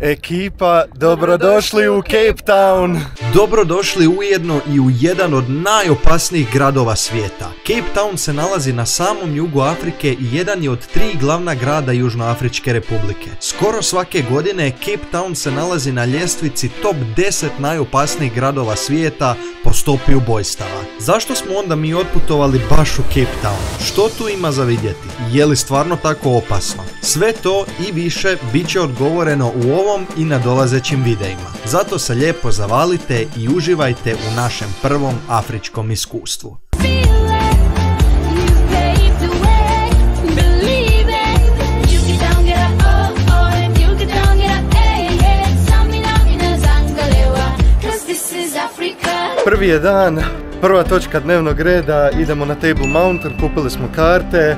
Ekipa, dobrodošli u Cape Town! Dobrodošli ujedno i u jedan od najopasnijih gradova svijeta. Cape Town se nalazi na samom jugu Afrike i jedan je od 3 glavna grada Južnoafričke republike. Skoro svake godine Cape Town se nalazi na ljestvici top 10 najopasnijih gradova svijeta po stopi ubojstava. Zašto smo onda mi otputovali baš u Cape Town? Što tu ima za vidjeti? Je li stvarno tako opasno? Sve to i više bit će odgovoreno u ovom i na dolazećim videima. Zato se lijepo zavalite i uživajte u našem prvom afričkom iskustvu. Prvi je dan, prva točka dnevnog reda, idemo na Table Mountain, kupili smo karte,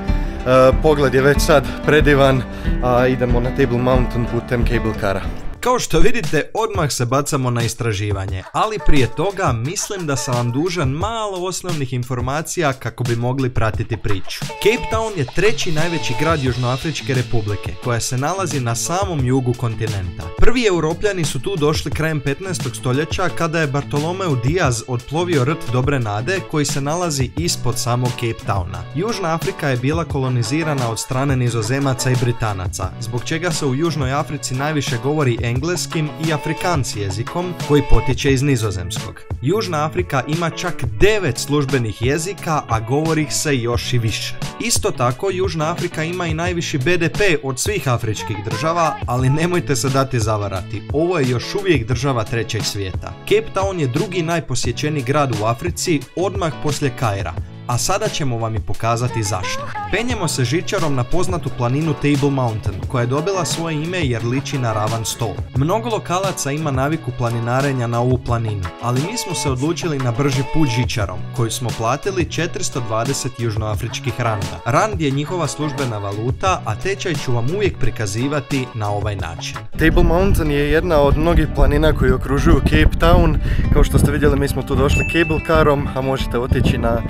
pogled je već sad predivan, a idemo na Table Mountain putem cable cara. Kao što vidite, odmah se bacamo na istraživanje, ali prije toga mislim da sam vam dužan malo osnovnih informacija kako bi mogli pratiti priču. Cape Town je treći najveći grad Južnoafričke republike, koja se nalazi na samom jugu kontinenta. Prvi Europljani su tu došli krajem 15. stoljeća kada je Bartolomeu Diaz otplovio rt Dobre Nade koji se nalazi ispod samog Cape Towna. Južna Afrika je bila kolonizirana od strane Nizozemaca i Britanaca, zbog čega se u Južnoj Africi najviše govori engleskim i afrikanci jezikom koji potječe iz nizozemskog. Južna Afrika ima čak 9 službenih jezika, a govori ih se još i više. Isto tako, Južna Afrika ima i najviši BDP od svih afričkih država, ali nemojte se dati zavarati, ovo je još uvijek država trećeg svijeta. Cape Town je drugi najposjećeniji grad u Africi, odmah poslije Kaira. A sada ćemo vam i pokazati zašto. Penjemo se žičarom na poznatu planinu Table Mountain, koja je dobila svoje ime jer liči na ravan stol. Mnogo lokalaca ima naviku planinarenja na ovu planinu, ali mi smo se odlučili na brži put žičarom, koju smo platili 420 južnoafričkih randa. Rand je njihova službena valuta, a tečaj ću vam uvijek prikazivati na ovaj način. Table Mountain je jedna od mnogih planina koji okružuju Cape Town. Kao što ste vidjeli, mi smo tu došli cable carom, a možete otići na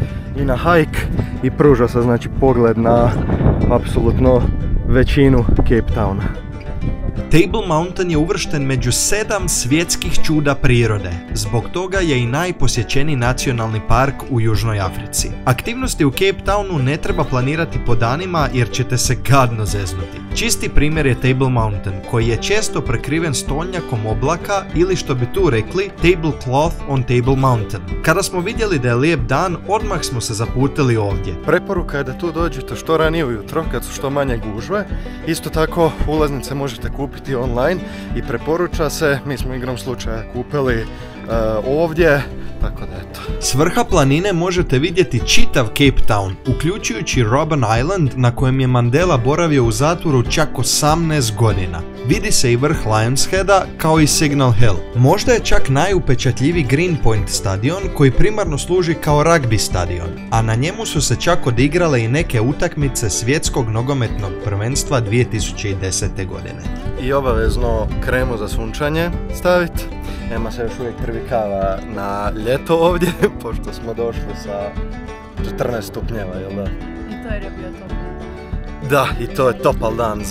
hike i pruža se znači pogled na apsolutno većinu Cape Towna. Table Mountain je uvršten među 7 svjetskih čuda prirode, zbog toga je i najposjećeniji nacionalni park u Južnoj Africi. Aktivnosti u Cape Townu ne treba planirati po danima jer ćete se gadno zeznuti. Čisti primjer je Table Mountain, koji je često prekriven stolnjakom oblaka ili što bi tu rekli tablecloth on Table Mountain. Kada smo vidjeli da je lijep dan, odmah smo se zaputili ovdje. Preporuka je da tu dođete što ranije ujutro, kad su što manje gužve. Isto tako, ulaznice možete kupiti online i preporuča se, mi smo igrom slučaja kupili ovdje, tako da eto. S vrha planine možete vidjeti čitav Cape Town, uključujući Robben Island na kojem je Mandela boravio u zatvoru čak 18 godina. Vidi se i vrh Lions Heada kao i Signal Hill. Možda je čak najupečatljiviji Greenpoint stadion koji primarno služi kao rugby stadion, a na njemu su se čak odigrale i neke utakmice svjetskog nogometnog prvenstva 2010. godine. I obavezno kremu za sunčanje staviti. Nema se još uvijek privikava na ljeto ovdje, pošto smo došli sa 14 stupnjeva, jel da? I to je bio topal. Da, i to je topal dan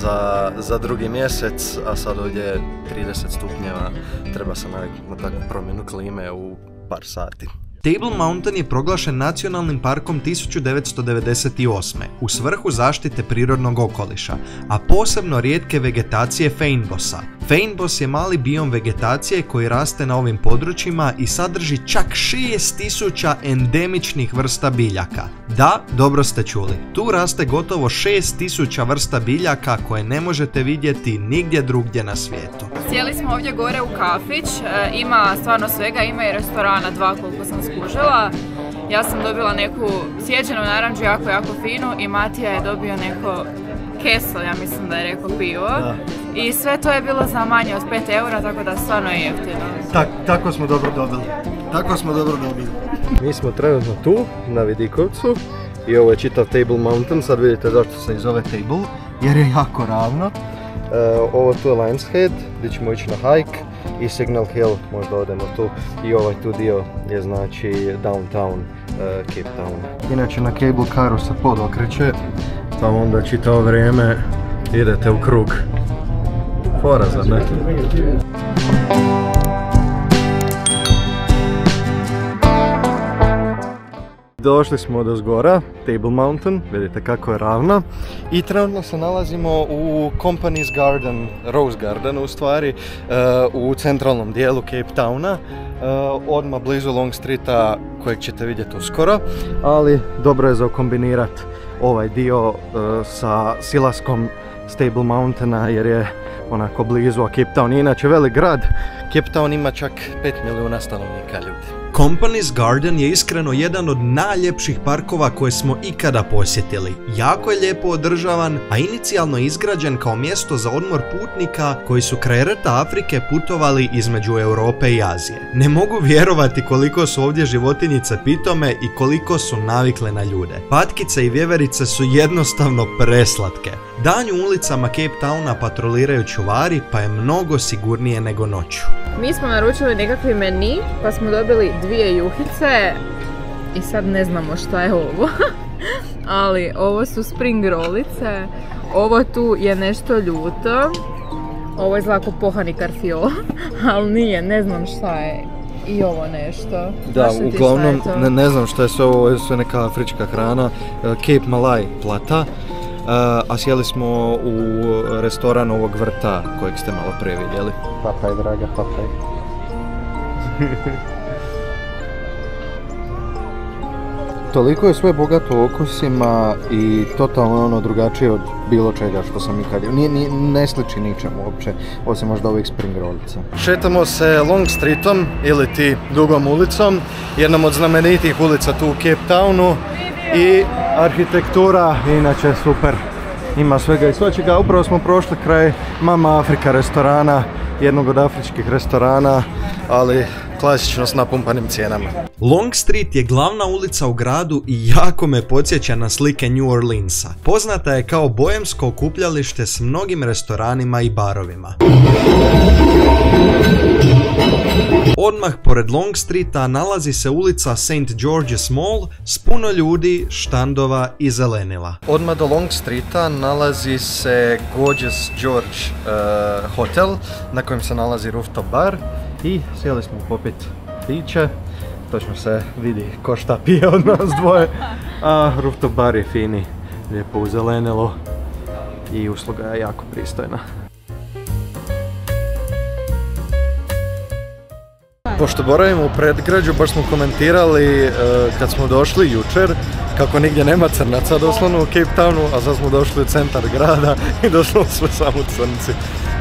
za drugi mjesec, a sad ovdje je 30 stupnjeva, treba se naviknuti na takvu promjenu klime u par sati. Table Mountain je proglašen nacionalnim parkom 1998. u svrhu zaštite prirodnog okoliša, a posebno rijetke vegetacije feinbossa. Feinboss je mali biom vegetacije koji raste na ovim područjima i sadrži čak 6000 endemičnih vrsta biljaka. Da, dobro ste čuli, tu raste gotovo 6000 vrsta biljaka koje ne možete vidjeti nigdje drugdje na svijetu. Sjeli smo ovdje gore u kafić, ima stvarno svega, ima i restorana 2 koliko sam skužila. Ja sam dobila neku sjeđenu naranđu jako finu i Matija je dobio neko kesel, ja mislim da je rekao pivo. Da. I sve to je bilo za manje od 5 eura, tako da stvarno je jeftino. Tako smo dobro dobili. Mi smo trenutno tu, na Vidikovcu, i ovo je čitav Table Mountain. Sad vidite zašto se zove Table, jer je jako ravno. Ovo tu je Lions Head, gdje ćemo ići na hike, i Signal Hill, možda odemo tu, i ovaj tu dio je znači downtown Cape Town. Inače na cable caru se pod okreće, pa onda čitavo vrijeme idete u krug. fora, zar ne? Došli smo do zgora, Table Mountain, vidite kako je ravna, i trenutno se nalazimo u Company's Garden, Rose Garden u stvari, u centralnom dijelu Cape Towna, odmah blizu Long Streeta kojeg ćete vidjeti uskoro, ali dobro je zakombinirati ovaj dio sa silaskom Table Mountaina jer je onako blizu, a Cape Town je inače velik grad. Cape Town ima čak 5 milijuna stanovnika, ljudi. Company's Garden je iskreno jedan od najljepših parkova koje smo ikada posjetili. Jako je lijepo održavan, a inicijalno je izgrađen kao mjesto za odmor putnika koji su kraj rta Afrike putovali između Europe i Azije. Ne mogu vjerovati koliko su ovdje životinjice pitome i koliko su navikle na ljude. Patkice i vjeverice su jednostavno preslatke. Danju ulicama Cape Towna patroliraju čuvari, pa je mnogo sigurnije nego noću. Mi smo naručili nekakvi meni, pa smo dobili 2 juhice i sad ne znamo šta je ovo. Ali ovo su spring rollice, ovo tu je nešto ljuto, ovo je zlako pohani karfiol, ali nije, ne znam šta je. I ovo nešto. Da, uglavnom ne znam šta je sve ovo, je sve neka afrička hrana, Cape Malay plata. A sjeli smo u restoran ovog vrta kojeg ste malo prije vidjeli. Papaj, draga, papaj. Toliko je sve bogato okusima i totalno ono drugačije od bilo čega što sam ikad jeo. Ne sliči ničemu uopće, osim možda ovih spring rollica. Šetamo se Long Streetom ili ti dugom ulicom, jednom od znamenitih ulica tu u Cape Townu. I arhitektura inače super, ima svega i svačega. Upravo smo prošli kraj Mama Afrika restorana, jednog od afričkih restorana, ali klasično s napumpanim cijenama. Long Street je glavna ulica u gradu i jako me podsjeća na slike New Orleansa. Poznata je kao bojemsko okupljalište s mnogim restoranima i barovima. Odmah pored Long Streeta nalazi se ulica St. George's Mall s puno ljudi, štandova i zelenila. Odmah do Long Streeta nalazi se Gorgeous George hotel na kojem se nalazi rooftop bar i sjeli smo popit piće. Točno se vidi ko šta pije od nas dvoje, a rooftop bar je fini, lijepo uzelenilo i usluga je jako pristojna. Pošto boravimo u predgrađu, baš smo komentirali kad smo došli jučer kako nigdje nema crnaca doslovno u Cape Townu, a sad smo došli u centar grada i doslovno sve samo crnci.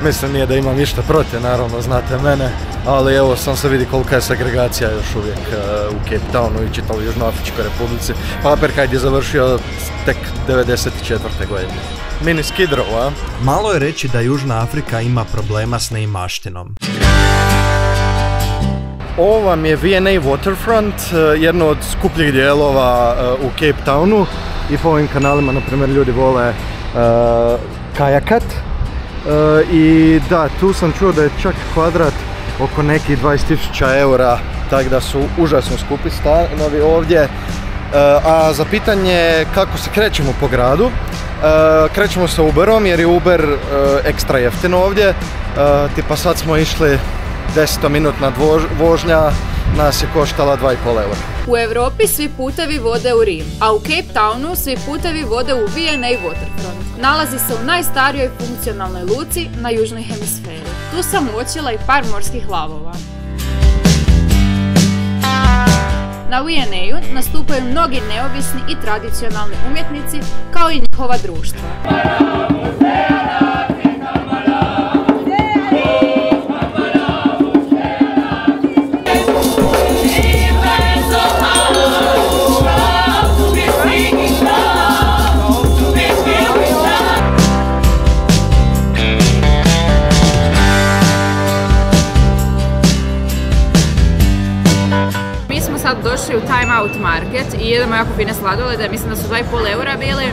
Mislim, nije da imam ništa protiv, naravno, znate mene, ali evo sam se vidi kolika je segregacija još uvijek u Cape Townu i čitavoj Južnoafričkoj republici. Apartheid je završio tek 1994. godine. Mini Skid Row, a? Malo je reći da Južna Afrika ima problema s neimaštinom. Ovo vam je V&A Waterfront, jedno od skupljih dijelova u Cape Townu i po ovim kanalima, na primjer, ljudi vole kajakat. I da, tu sam čuo da je čak kvadrat oko nekih 20.000 eura, tako da su užasno skupi stanovi ovdje. A za pitanje kako se krećemo po gradu, krećemo se Uberom jer je Uber ekstra jeftino ovdje, tipa sad smo išli 10-minutna vožnja nas je koštala 2,5 eura. U Europi svi putevi vode u Rim, a u Cape Townu svi putevi vode u V&A Waterfront. Nalazi se u najstarijoj funkcionalnoj luci na južnoj hemisferi. Tu sam uočila i par morskih lavova. Na V&A-u nastupaju mnogi neovisni i tradicionalni umjetnici, kao i njihova društva. Sad došli u Time Out Market i jedemo jako fine sladolede, mislim da su 2,5 eura bili.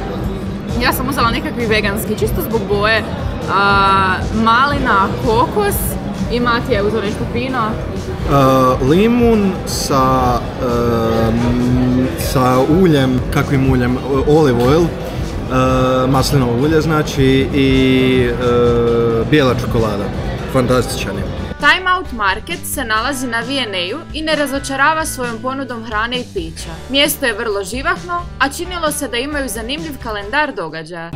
Ja sam uzela nekakvi veganski, čisto zbog boje, malina, kokos i Matija je uzela nešto fino. Limun sa uljem, kakvim uljem, olive oil, maslinovo ulje znači i bijela čokolada. Fantastičan je. Time Out Market se nalazi na V&A-u i ne razočarava svojom ponudom hrane i pića. Mjesto je vrlo živahno, a činilo se da imaju zanimljiv kalendar događaja.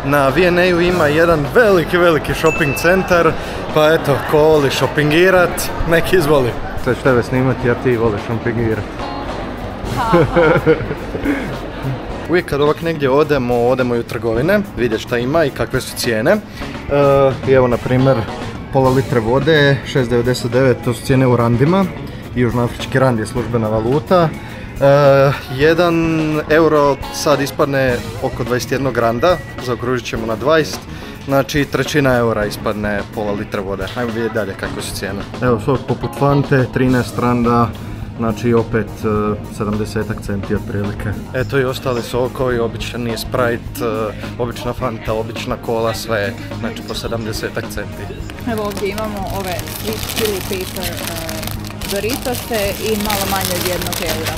Na V&A-u ima jedan veliki shopping centar, pa eto, ko voli shoppingirat, nek izvoli. Sad ću tebe snimati jer ti voliš shoppingirat. Uvijek kad ovak negdje odemo i u trgovine, vidjet šta ima i kakve su cijene. I evo na primjer pola litre vode, 6,99, to su cijene u randima. Južnoafrički rand je službena valuta. 1 euro sad ispadne oko 21 randa, zaokružit ćemo na 20. Znači trećina eura ispadne pola litra vode. Ajmo vidjeti dalje kakve su cijene. Evo sok poput Fante, 13 randa, znači opet 70 centi otprilike. Eto i ostali sokovi, obični Sprite, obična Fanta, obična kola, sve, znači po 70 centi. Evo ovdje imamo ove sweet chili pepper Doritose i malo manje od 1 eura.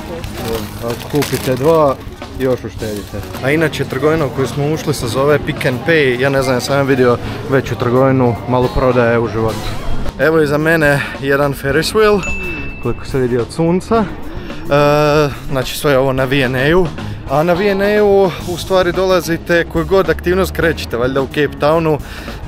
Ako kupite 2, još uštedite. A inače trgovina u koju smo ušli se zove Pick and Pay, ja ne znam, sam vidio veću trgovinu, malo prodaje u životu. Evo iza mene jedan Ferris wheel, koliko se vidi od sunca. Znači sve ovo na V&A-u. A na V&A-u u stvari dolazite koju god aktivnost krećete, valjda u Cape Townu,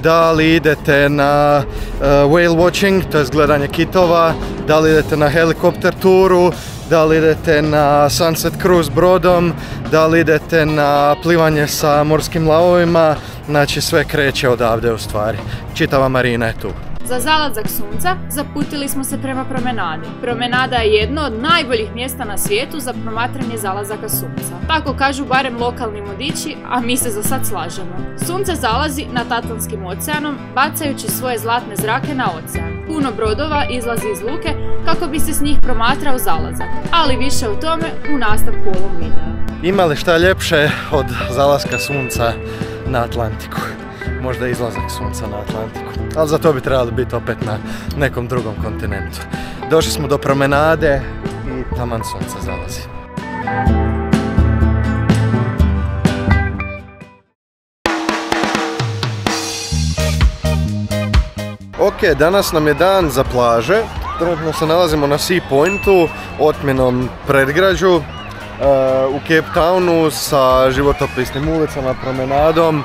da li idete na whale watching, to je gledanje kitova, da li idete na helikopter turu, da li idete na sunset cruise brodom, da li idete na plivanje sa morskim lavovima, znači sve kreće odavde u stvari. Čitava marina je tu. Za zalazak sunca zaputili smo se prema promenadi. Promenada je jedno od najboljih mjesta na svijetu za promatranje zalazaka sunca. Tako kažu barem lokalni modići, a mi se za sad slažemo. Sunce zalazi nad Atlantskim oceanom, bacajući svoje zlatne zrake na ocean. Puno brodova izlazi iz luke kako bi se s njih promatrao zalazak, ali više o tome u nastavku ovog videa. Ima li šta ljepše od zalaska sunca na Atlantiku? Možda izlazak sunca na Atlantiku, ali za to bi trebali biti opet na nekom drugom kontinentu. Došli smo do promenade i taman sunce zalazi. Ok, danas nam je dan za plaže. Trenutno se nalazimo na Sea Pointu, otmjenom predgrađu u Cape Townu sa životopisnim ulicama, promenadom,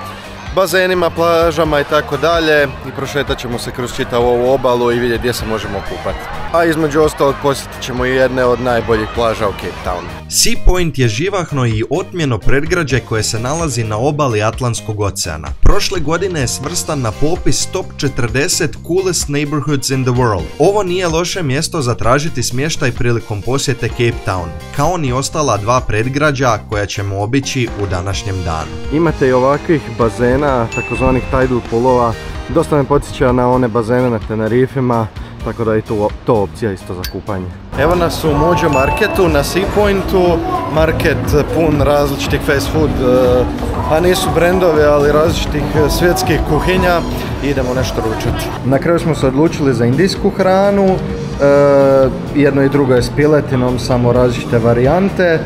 bazenima, plažama i tako dalje i prošetat ćemo se kroz čitavu ovu obalu i vidjeti gdje se možemo kupati. A između ostalog posjetit ćemo i jedne od najboljih plaža u Cape Townu. Sea Point je živahno i otmjeno predgrađe koje se nalazi na obali Atlantskog oceana. Prošle godine je svrstan na popis top 40 coolest neighborhoods in the world. Ovo nije loše mjesto za tražiti smještaj prilikom posjete Cape Town, kao ni ostala dva predgrađa koja ćemo obići u današnjem danu. Imate i ovakvih bazena, takozvanih tidal poolova, dosta me podsjeća na one bazene na Tenerifima, tako da je to opcija isto za kupanje. Evo nas u Mojo Marketu na Sea Pointu, market pun različitih fast food, a nisu brendovi, ali različitih svjetskih kuhinja. Idemo nešto ručati. Na kraju smo se odlučili za indijsku hranu, jedno i drugo je s piletinom, samo različite varijante.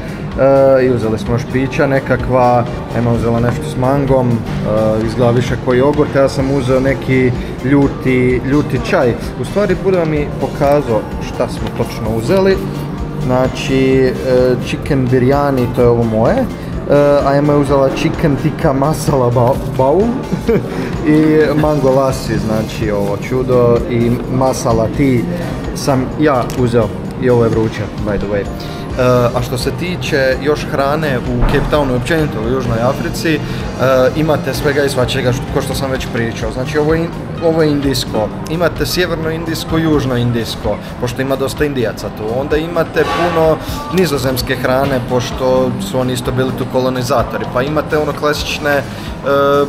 I uzeli smo još pića nekakva, Ema uzela nešto s mangom, izgleda više koji jogurt, ja sam uzeo neki ljuti čaj. U stvari budem mi pokazao šta smo točno uzeli. Znači chicken biryani, to je ovo moje, a Ema je uzela chicken tikka masala bowl i mango lassi, znači ovo čudo, i masala tea sam ja uzeo i ovo je vruće, by the way. A što se tiče još hrane u Cape Townu i općenito u Južnoj Africi, imate svega i svačega, ko što sam već pričao. Znači ovo je indijsko, imate sjeverno indijsko, južno indijsko, pošto ima dosta Indijaca tu. Onda imate puno nizozemske hrane, pošto su oni isto bili tu kolonizatori. Pa imate ono klasične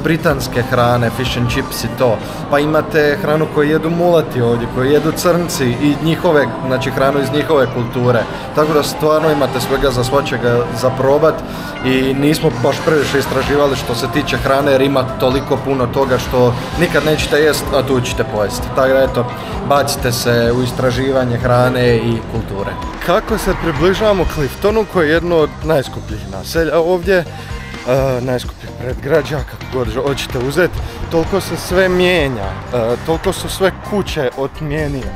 britanske hrane, fish and chips i to. Pa imate hranu koju jedu mulati ovdje, koju jedu crnci i njihove, znači hranu iz njihove kulture. Tako da stvarno imate svega za svačega za probat i nismo baš previše istraživali što se tiče hrane jer ima toliko puno toga što nikad nećete jesti jest, a tu ćete pojesti. Tako da eto, bacite se u istraživanje hrane i kulture. Kako se približavamo Cliftonu, koji je jedno od najskupljih naselja ovdje, najskupljih predgrađa, kako god hoćete uzeti, toliko se sve mijenja, toliko su sve kuće otmijenije.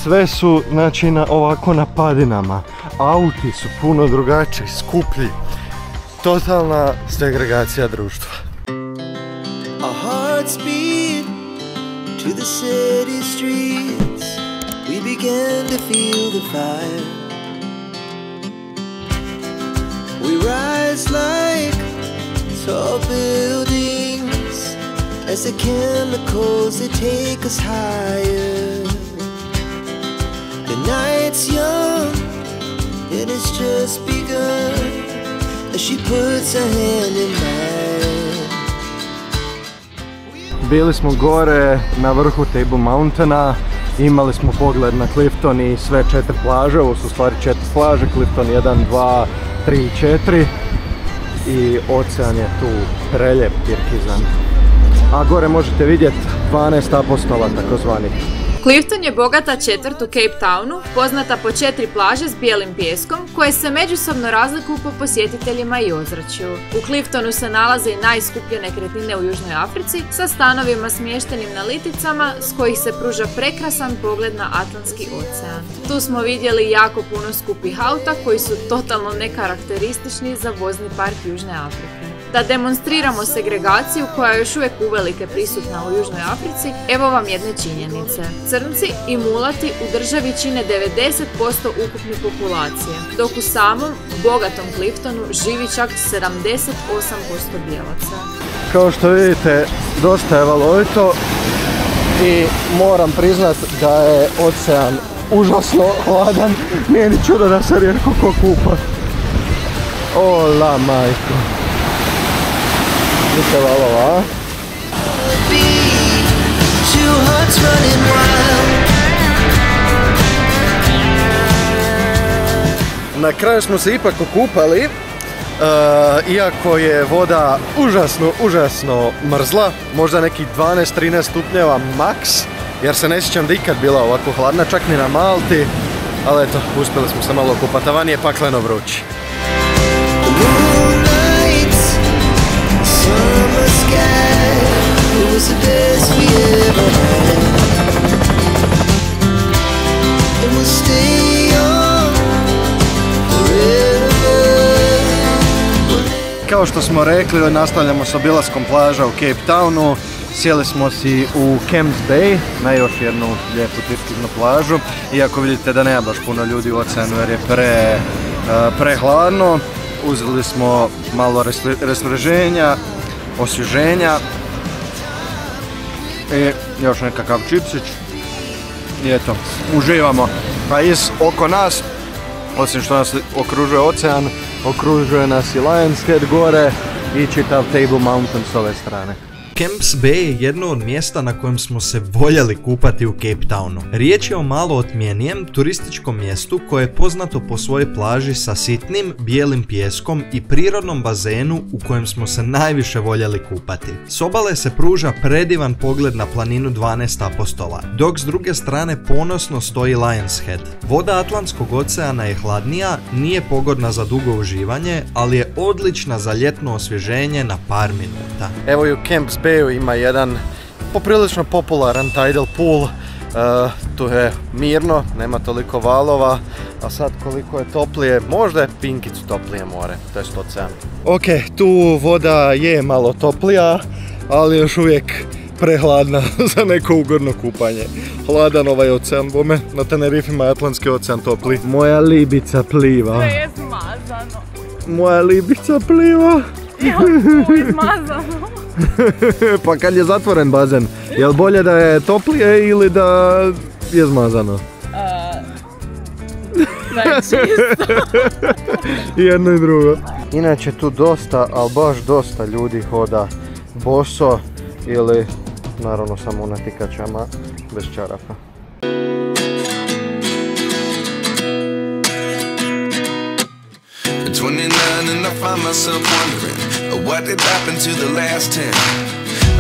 Sve su, znači, ovako na padinama. Auti su puno drugačiji, skuplji. Totalna segregacija društva. Our hearts beat to the city streets. We began to feel the fire. We rise like tall buildings as the chemicals they take us higher. The night's young and it's just begun as she puts her hand in mine. Bili smo gore na vrhu Table Mountaina, imali smo pogled na Clifton i sve 4 plaže, ovo su stvari 4 plaže, Clifton 1, 2, 3 i 4 i ocean je tu prelijep, pirkizan. A gore možete vidjeti 12 apostola takozvanih. Clifton je bogata četvrt u Cape Townu, poznata po 4 plaže s bijelim pijeskom, koje se međusobno razlikuju po posjetiteljima i ozračju. U Cliftonu se nalaze i najskuplje nekretnine u Južnoj Africi, sa stanovima smještenim na liticama, s kojih se pruža prekrasan pogled na Atlantski ocean. Tu smo vidjeli jako puno skupih auta koji su totalno nekarakteristični za vozni park Južne Afrike. Da demonstriramo segregaciju koja je još uvijek uvelike prisutna u Južnoj Africi, evo vam jedne činjenice. Crnci i mulati u državi čine 90% ukupne populacije, dok u samom bogatom Cliftonu živi čak 78% bijelaca. Kao što vidite, dosta je valovito i moram priznat da je ocean užasno hladan. Nije ni čudo da se rijetko ko kupa. Ola majko. Vidite valova, a? Na kraju smo se ipak okupali, iako je voda užasno mrzla, možda nekih 12-13 stupnjeva maks, jer se ne sjećam da ikad bila ovako hladna, čak ni na Malti, ali eto, uspjeli smo se malo okupati, a van je pakleno vrući. Kao što smo rekli, nastavljamo s obilaskom plaža u Cape Townu. Sjeli smo si u Camps Bay, na još jednu lijepu turskiznu plažu. Iako vidite da nema baš puno ljudi u oceanu jer je prehladno. Uzeli smo malo rasvježenja, osvježenja i još nekakav čipsić. I eto, uživamo. A oko nas, osim što nas okružuje ocean, okružuje nas i Lions Head gore i čitav Table Mountain s ove strane. Camps Bay je jedno od mjesta na kojem smo se voljeli kupati u Cape Townu. Riječ je o malo otmjenijem turističkom mjestu koje je poznato po svojoj plaži sa sitnim, bijelim pijeskom i prirodnom bazenu u kojem smo se najviše voljeli kupati. S obale se pruža predivan pogled na planinu 12 apostola, dok s druge strane ponosno stoji Lions Head. Voda Atlantskog oceana je hladnija, nije pogodna za dugo uživanje, ali je odlična za ljetno osvježenje na par minuta. Evo i u Camps Bayu ima jedan poprilično popularan tidal pool. Tu je mirno, nema toliko valova, a sad koliko je toplije, možda je pinkicu toplije more, to je ocean. Ok, tu voda je malo toplija, ali još uvijek prehladna za neko ugodno kupanje. Hladan ovaj ocean, bome, na Tenerifima je Atlantski ocean topli. Moja libica pliva. Sve je zmazano. Moja libica pliva. Evo tu izmazano. Pa kad je zatvoren bazen, je li bolje da je toplije ili da je zmazano? Da je čisto. Jedno i drugo. Inače tu dosta, ali baš dosta ljudi hoda boso ili naravno samo u natikačama bez čarapa. And I find myself wondering what did happen to the last 10.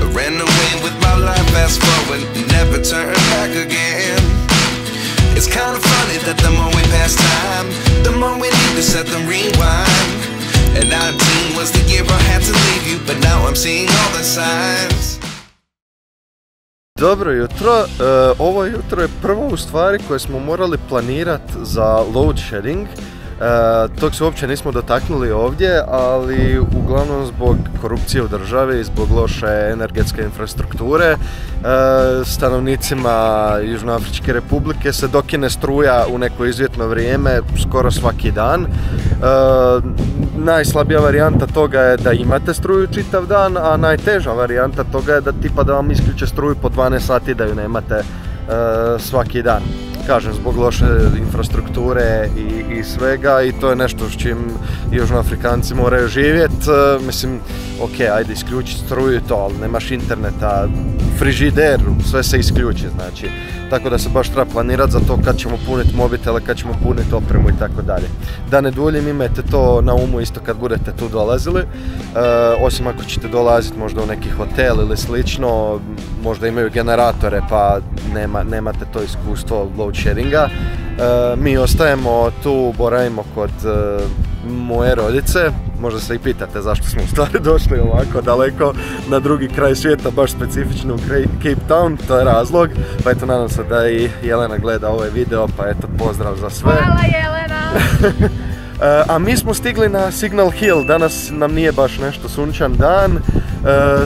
I ran away with my life, fast forward, never turn back again. It's kind of funny that the more we pass time, the more we need to set them rewind. And 19 was the year I had to leave you, but now I'm seeing all the signs. Dobro jutro, ovo jutro je prvo u stvari koje smo morali planirati za load shedding. Tog se uopće nismo dotaknuli ovdje, ali uglavnom zbog korupcije u državi i zbog loše energetske infrastrukture stanovnicima Južnoafričke republike se dokine struja u neko izvjetno vrijeme skoro svaki dan. Najslabija varijanta toga je da imate struju čitav dan, a najteža varijanta toga je da vam isključe struju po 12 sati da ju nemate svaki dan. Kažem, zbog loše infrastrukture i svega, i to je nešto s čim Južnoafrikanci moraju živjeti. Mislim, ok, ajde isključiti struju to, ali nemaš interneta, frižider, sve se isključi, znači. Tako da se baš treba planirati za to kad ćemo puniti mobitele, kad ćemo puniti opremu i tako dalje. Da ne duljim, imajte to na umu isto kad budete tu dolazili. Osim ako ćete dolaziti možda u neki hotel ili slično, možda imaju generatore pa nemate to iskustvo load sheddinga. Mi ostajemo tu, boravimo kod moje rodice. Možda se i pitate zašto smo u stvari došli ovako daleko na drugi kraj svijeta, baš specifično u Cape Town, to je razlog. Pa eto, nadam se da i Jelena gleda ovaj video, pa eto, pozdrav za sve. Hvala Jelena! A mi smo stigli na Signal Hill, danas nam nije baš nešto sunčan dan.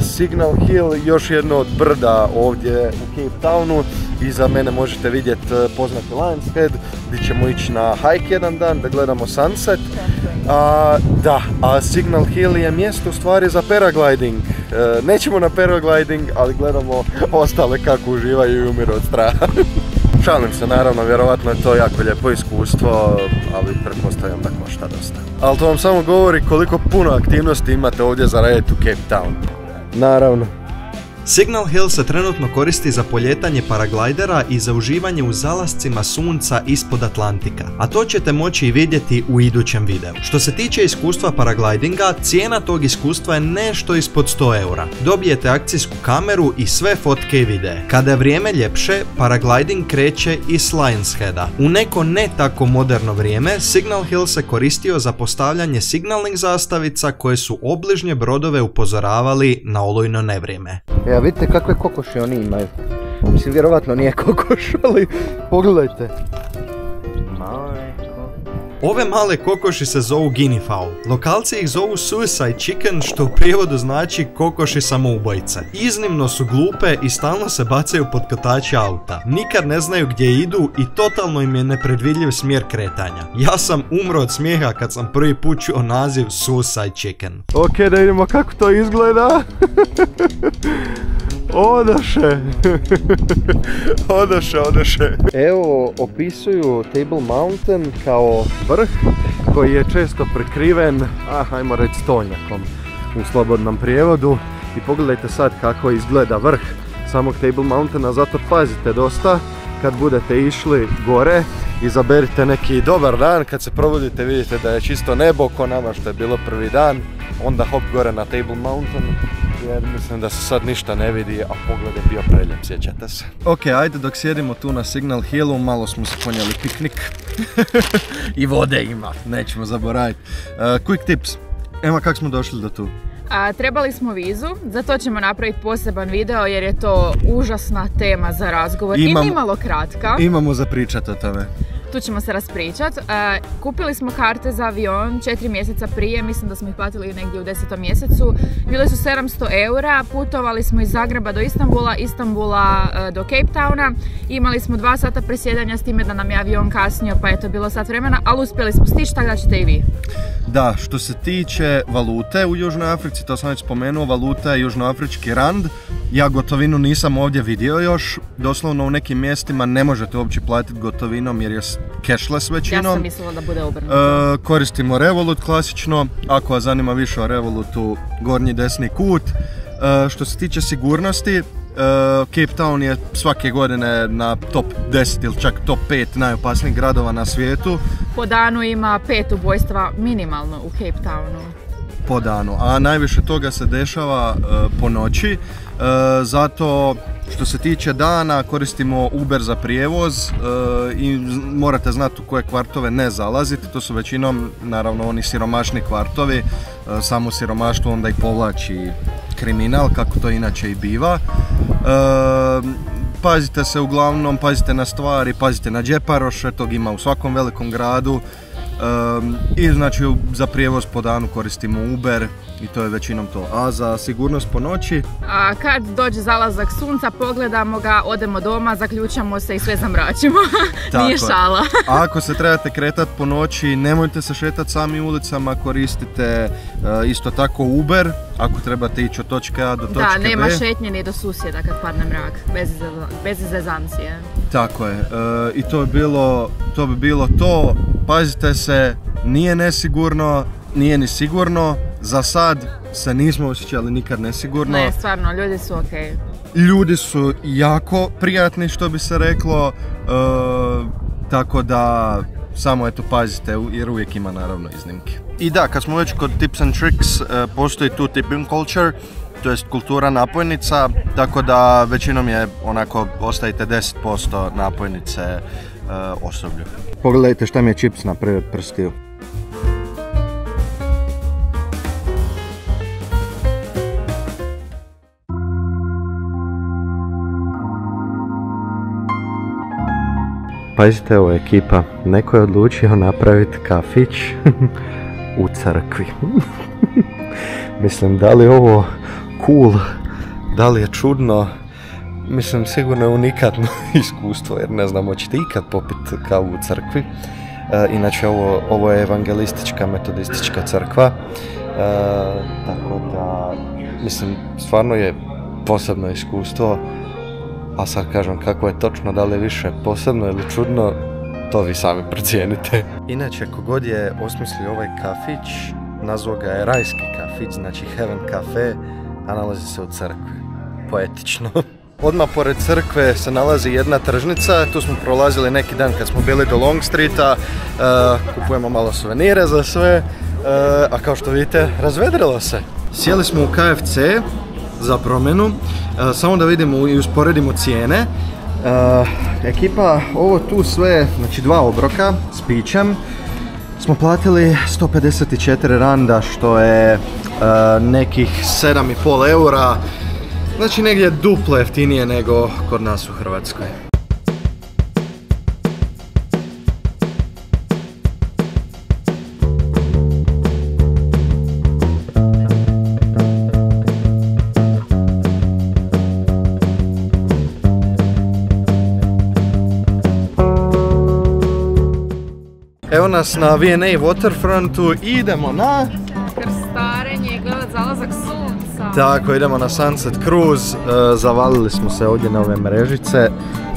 Signal Hill, još jedno od brda ovdje u Cape Townu. Iza mene možete vidjeti poznati Lions Head, gdje ćemo ići na hike jedan dan da gledamo sunset. A Signal Hill je mjesto u stvari za paragliding. Nećemo na paragliding, ali gledamo ostale kako uživaju i umiru od straha. Šalim se, naravno, vjerovatno je to jako lijepo iskustvo, ali pretpostavljam da košta dosta. Ali to vam samo govori koliko puno aktivnosti imate ovdje za raditi u Cape Town. Naravno. Signal Hill se trenutno koristi za poljetanje paraglidera i za uživanje u zalascima sunca ispod Atlantika, a to ćete moći i vidjeti u idućem videu. Što se tiče iskustva paraglidinga, cijena tog iskustva je nešto ispod 100 eura. Dobijete akcijsku kameru i sve fotke i videe. Kada je vrijeme ljepše, paragliding kreće i s Lions Heada. U neko ne tako moderno vrijeme, Signal Hill se koristio za postavljanje signalnih zastavica koje su obližnje brodove upozoravali na olujno nevrijeme. Ja, vidite kakve kokoši oni imaju. Mislim, vjerovatno nije kokoš, ali pogledajte. Ove male kokoši se zovu guinea fowl. Lokalci ih zovu suicide chicken, što u prijevodu znači kokoši samoubojice. Iznimno su glupe i stalno se bacaju pod kotače auta. Nikad ne znaju gdje idu i totalno im je nepredvidljiv smjer kretanja. Ja sam umro od smijeha kad sam prvi put čuo naziv suicide chicken. Ok, da vidimo kako to izgleda. Odoše. Evo, opisuju Table Mountain kao vrh koji je često prekriven, ajmo reći, stolnjakom u slobodnom prijevodu. I pogledajte sad kako izgleda vrh samog Table Mountaina, zato pazite dosta kad budete išli gore. Izaberite neki dobar dan, kad se probudite vidite da je čisto nebo ko nama što je bilo prvi dan, onda hop gore na Table Mountain, jer mislim da se sad ništa ne vidi, a pogled je bio preljep, sjećate se. Ok, ajde, dok sjedimo tu na Signal Hillu, malo smo se ponijeli piknik. I vode ima, nećemo zaboraviti. Quick tips, Ema, kako smo došli do tu? Trebali smo vizu, zato ćemo napraviti poseban video jer je to užasna tema za razgovor i nimalo kratka. Imamo za pričat o tome. Tu ćemo se raspričat. Kupili smo karte za avion 4 mjeseca prije, mislim da smo ih platili negdje u 10. mjesecu. Bile su 700 eura, putovali smo iz Zagreba do Istanbula do Cape Towna. Imali smo 2 sata presjedanja s time da nam je avion kasnio, pa je to bilo sat vremena, ali uspjeli smo stići, tako da ćete i vi. Da, što se tiče valute u Južnoj Africi, to sam već spomenuo, valuta je južnoafrički rand. Ja gotovinu nisam ovdje vidio još, doslovno u nekim mjestima ne možete uopće platiti gotovinom jer je cashless većinom. Ja sam mislila da bude obrnuto. Koristimo Revolut klasično, ako vas zanima više o Revolutu, gornji desni kut. Što se tiče sigurnosti, Cape Town je svake godine na top 10 ili čak top 5 najopasnijih gradova na svijetu. Po danu ima 5 ubojstva minimalno u Cape Townu. po danu, a najviše toga se dešava po noći, zato što se tiče dana koristimo Uber za prijevoz i morate znati u koje kvartove ne zalazite, to su većinom naravno oni siromašni kvartovi, samo siromaštvo onda i povlači kriminal, kako to inače i biva. Pazite se uglavnom, pazite na stvari, pazite na džeparoše, tog ima u svakom velikom gradu. I znači za prijevoz po danu koristimo Uber i to je većinom to. A za sigurnost po noći? A kad dođe zalazak sunca, pogledamo ga, odemo doma, zaključamo se i sve zamračimo. Nije šala. A ako se trebate kretati po noći, nemojte se šetati sami ulicama, koristite isto tako Uber, ako trebate ići od točke A do točke B. Da, nema šetnje ni do susjeda kad padne mrak, bez izazancije. Tako je, i to bi bilo to. Pazite se, nije nesigurno, nije ni sigurno, za sad se nismo osjećali nikad nesigurno. Ne, stvarno, ljudi su okej. Ljudi su jako prijatni, što bi se reklo, tako da samo eto pazite, jer uvijek ima naravno iznimke. I da, kad smo već kod tips and tricks, postoji tu tipping culture, to jest kultura napojnica, tako da većinom je onako ostavite 10% napojnice osoblju. Pogledajte šta mi je čips napravio od prstiju. Pazite, ovo ekipa, neko je odlučio napraviti kafić u crkvi. Mislim, da li je ovo cool, da li je čudno, mislim sigurno je unikatno iskustvo, jer ne znam, hoćete ikad popiti kavu u crkvi. Inače ovo je evangelistička, metodistička crkva, tako da, mislim, stvarno je posebno iskustvo, a sad kažem kako je točno, da li je više posebno ili čudno, to vi sami procijenite. Inače, kogod je osmislio ovaj kafić, nazvao ga je rajski kafić, znači Heaven Cafe, a nalazi se u crkvi. Poetično. Odmah pored crkve se nalazi jedna tržnica, tu smo prolazili neki dan kad smo bili do Long Streeta, kupujemo malo suvenire za sve, a kao što vidite, razvedrilo se. Sjeli smo u KFC za promjenu, samo da vidimo i usporedimo cijene. Ekipa, ovo tu sve, znači 2 obroka s pićem, smo platili 154 randa, što je nekih 7,5 eura. Znači negdje duplo jeftinije nego kod nas u Hrvatskoj. Evo nas na V&A Waterfrontu i idemo na krstarenje i gledat zalazak sunca. Tako, idemo na Sunset Cruise, zavalili smo se ovdje na ove mrežice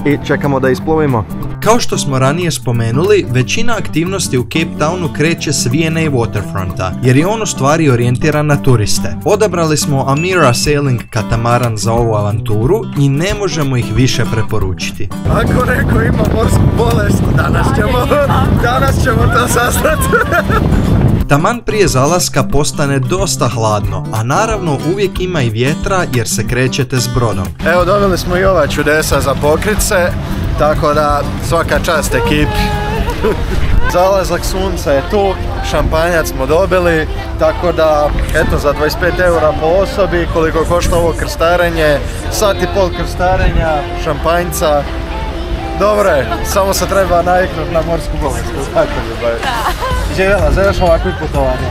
i čekamo da isplovimo. Kao što smo ranije spomenuli, većina aktivnosti u Cape Townu kreće s V&A Waterfronta, jer je on u stvari orijentiran na turiste. Odabrali smo Amira Sailing katamaran za ovu avanturu i ne možemo ih više preporučiti. Ako neko ima morsku bolest, danas ćemo to saznati. Taman prije zalaska postane dosta hladno, a naravno uvijek ima i vjetra jer se krećete s brodom. Evo, dobili smo i ova čudesa za pokrit se, tako da svaka čast ekipi. Zalazak sunca je tu, šampanjac smo dobili, tako da eto za 25 eura po osobi, koliko košta ovo krstarenje, sat i pol krstarenja, šampanjca. Dobro je, samo se treba naviknuti na morsku bolest. Željela za još ovakvih putovanja.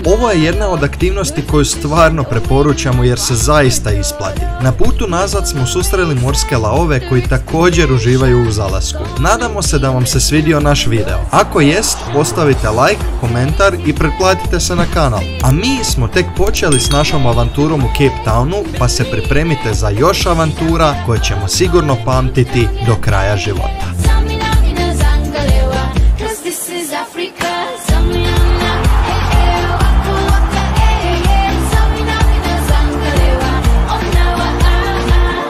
Ovo je jedna od aktivnosti koju stvarno preporučamo jer se zaista isplati. Na putu nazad smo susreli morske laove koji također uživaju u zalasku. Nadamo se da vam se svidio naš video. Ako jest, ostavite like, komentar i pretplatite se na kanal. A mi smo tek počeli s našom avanturom u Cape Townu, pa se pripremite za još avantura koje ćemo sigurno pamtiti do kraja života.